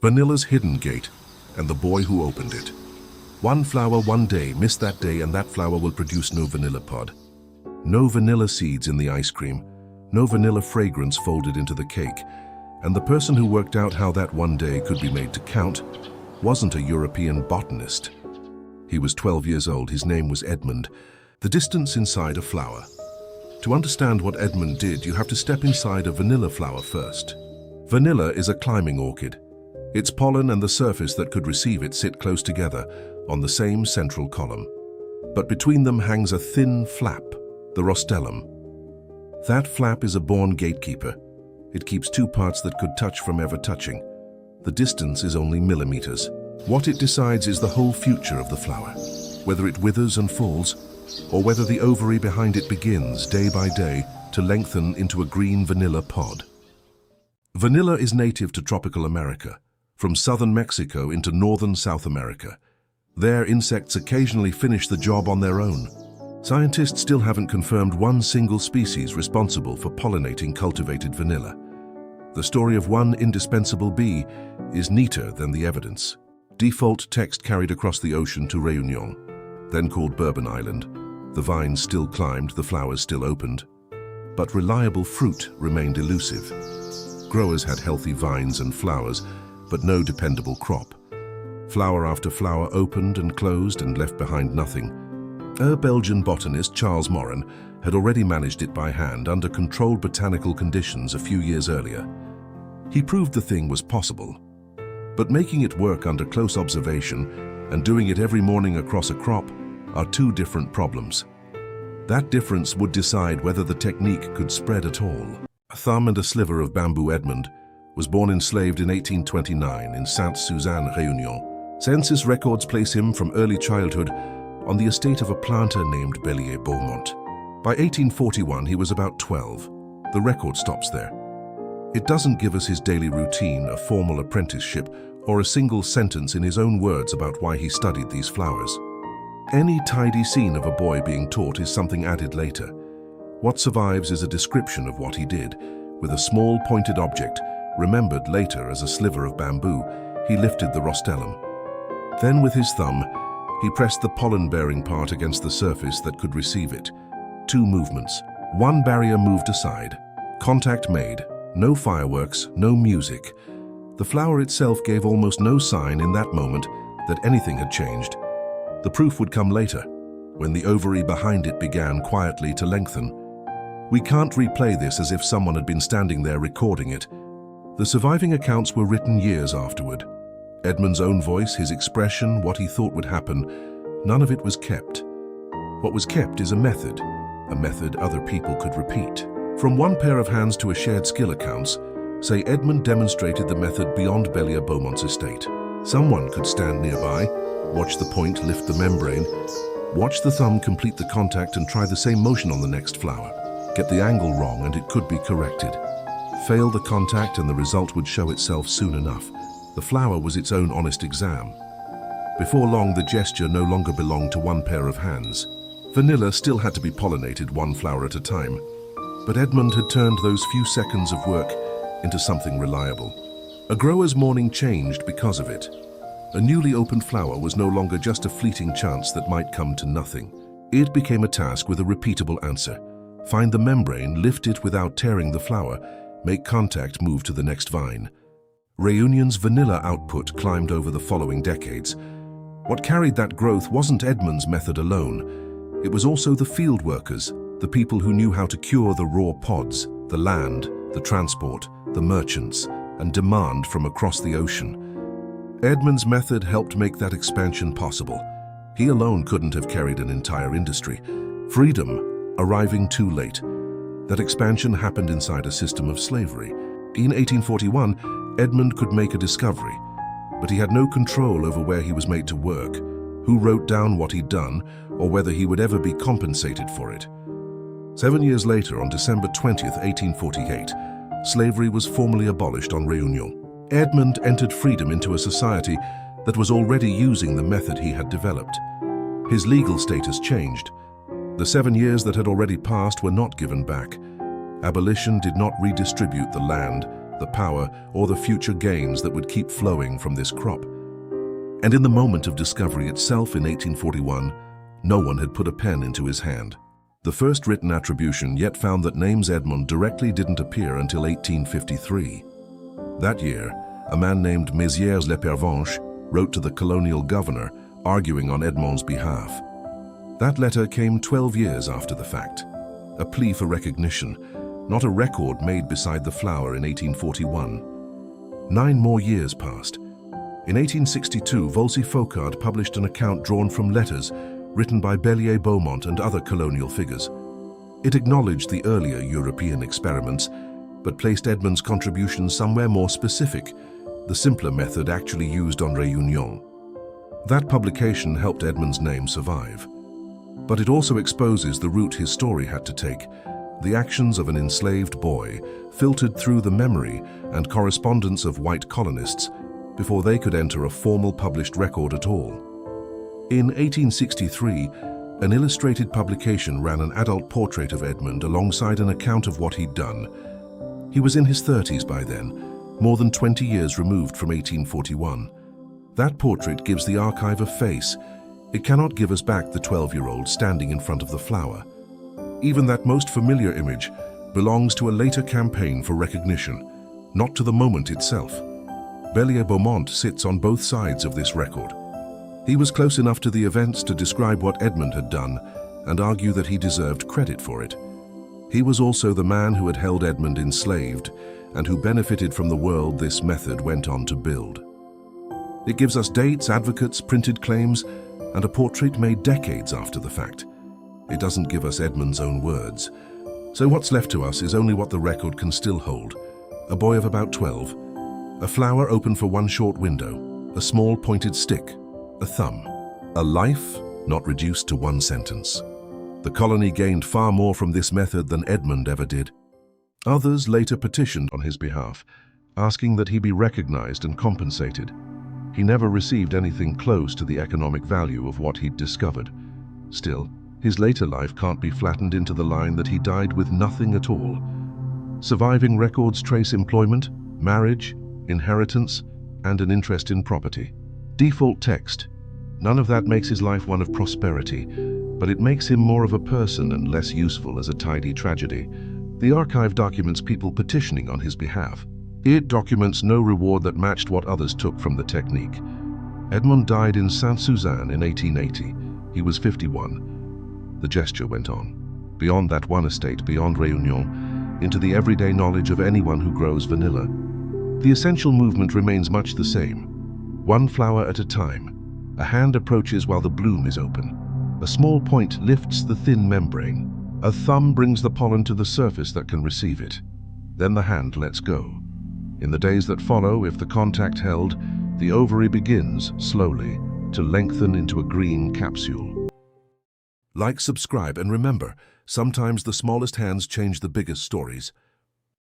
Vanilla's hidden gate, and the boy who opened it. One flower one day, miss that day, and that flower will produce no vanilla pod. No vanilla seeds in the ice cream, no vanilla fragrance folded into the cake, and the person who worked out how that one day could be made to count wasn't a European botanist. He was 12 years old, his name was Edmond. The distance inside a flower. To understand what Edmond did, you have to step inside a vanilla flower first. Vanilla is a climbing orchid. Its pollen and the surface that could receive it sit close together on the same central column. But between them hangs a thin flap, the rostellum. That flap is a born gatekeeper. It keeps two parts that could touch from ever touching. The distance is only millimeters. What it decides is the whole future of the flower, whether it withers and falls, or whether the ovary behind it begins, day by day, to lengthen into a green vanilla pod. Vanilla is native to tropical America, from southern Mexico into northern South America. There, insects occasionally finish the job on their own. Scientists still haven't confirmed one single species responsible for pollinating cultivated vanilla. The story of one indispensable bee is neater than the evidence. Default text carried across the ocean to Réunion, then called Bourbon Island. The vines still climbed, the flowers still opened. But reliable fruit remained elusive. Growers had healthy vines and flowers, but no dependable crop. Flower after flower opened and closed and left behind nothing. A Belgian botanist, Charles Morin, had already managed it by hand under controlled botanical conditions a few years earlier. He proved the thing was possible. But making it work under close observation and doing it every morning across a crop are two different problems. That difference would decide whether the technique could spread at all. A thumb and a sliver of bamboo. Edmond was born enslaved in 1829 in Sainte-Suzanne, Réunion. Census records place him from early childhood on the estate of a planter named Beaumont. By 1841, he was about 12. The record stops there. It doesn't give us his daily routine, a formal apprenticeship, or a single sentence in his own words about why he studied these flowers. Any tidy scene of a boy being taught is something added later. What survives is a description of what he did. With a small pointed object, remembered later as a sliver of bamboo, he lifted the rostellum. Then with his thumb, he pressed the pollen-bearing part against the surface that could receive it. Two movements. One barrier moved aside. Contact made. No fireworks, no music. The flower itself gave almost no sign in that moment that anything had changed. The proof would come later, when the ovary behind it began quietly to lengthen. We can't replay this as if someone had been standing there recording it. The surviving accounts were written years afterward. Edmond's own voice, his expression, what he thought would happen, none of it was kept. What was kept is a method other people could repeat. From one pair of hands to a shared skill accounts, say Edmond demonstrated the method beyond Beaumont's estate. Someone could stand nearby, watch the point lift the membrane, watch the thumb complete the contact and try the same motion on the next flower. Get the angle wrong and it could be corrected. Fail the contact and the result would show itself soon enough. The flower was its own honest exam. Before long, the gesture no longer belonged to one pair of hands. Vanilla still had to be pollinated one flower at a time, but Edmond had turned those few seconds of work into something reliable. A grower's morning changed because of it. A newly opened flower was no longer just a fleeting chance that might come to nothing. It became a task with a repeatable answer. Find the membrane, lift it without tearing the flower, make contact, move to the next vine. Réunion's vanilla output climbed over the following decades. What carried that growth wasn't Edmond's method alone. It was also the field workers, the people who knew how to cure the raw pods, the land, the transport, the merchants, and demand from across the ocean. Edmond's method helped make that expansion possible. He alone couldn't have carried an entire industry. Freedom arriving too late. That expansion happened inside a system of slavery. In 1841, Edmond could make a discovery, but he had no control over where he was made to work, who wrote down what he'd done, or whether he would ever be compensated for it. 7 years later, on December 20th, 1848, slavery was formally abolished on Réunion. Edmond entered freedom into a society that was already using the method he had developed. His legal status changed. The 7 years that had already passed were not given back. Abolition did not redistribute the land, the power, or the future gains that would keep flowing from this crop. And in the moment of discovery itself in 1841, no one had put a pen into his hand. The first written attribution yet found that names Edmond directly didn't appear until 1853. That year, a man named Mézières Lepervenche wrote to the colonial governor, arguing on Edmond's behalf. That letter came 12 years after the fact, a plea for recognition, not a record made beside the flower in 1841. 9 more years passed. In 1862, Volcy-Faucard published an account drawn from letters written by Bellier-Beaumont and other colonial figures. It acknowledged the earlier European experiments, but placed Edmond's contribution somewhere more specific, the simpler method actually used on Réunion. That publication helped Edmond's name survive. But it also exposes the route his story had to take, the actions of an enslaved boy, filtered through the memory and correspondence of white colonists before they could enter a formal published record at all. In 1863, an illustrated publication ran an adult portrait of Edmond alongside an account of what he'd done. He was in his 30s by then, more than 20 years removed from 1841. That portrait gives the archive a face. It cannot give us back the 12-year-old standing in front of the flower. Even that most familiar image belongs to a later campaign for recognition, not to the moment itself. Bellier-Beaumont sits on both sides of this record. He was close enough to the events to describe what Edmond had done and argue that he deserved credit for it. He was also the man who had held Edmond enslaved and who benefited from the world this method went on to build. It gives us dates, advocates, printed claims, and a portrait made decades after the fact. It doesn't give us Edmond's own words. So what's left to us is only what the record can still hold. A boy of about 12, a flower open for one short window, a small pointed stick, a thumb. A life not reduced to one sentence. The colony gained far more from this method than Edmond ever did. Others later petitioned on his behalf, asking that he be recognized and compensated. He never received anything close to the economic value of what he'd discovered. Still, his later life can't be flattened into the line that he died with nothing at all. Surviving records trace employment, marriage, inheritance, and an interest in property. Default text. None of that makes his life one of prosperity, but it makes him more of a person and less useful as a tidy tragedy. The archive documents people petitioning on his behalf. It documents no reward that matched what others took from the technique. Edmond died in Saint-Suzanne in 1880. He was 51. The gesture went on. Beyond that one estate, beyond Réunion, into the everyday knowledge of anyone who grows vanilla. The essential movement remains much the same. One flower at a time. A hand approaches while the bloom is open. A small point lifts the thin membrane. A thumb brings the pollen to the surface that can receive it. Then the hand lets go. In the days that follow, if the contact held, the ovary begins, slowly, to lengthen into a green capsule. Like, subscribe, and remember, sometimes the smallest hands change the biggest stories.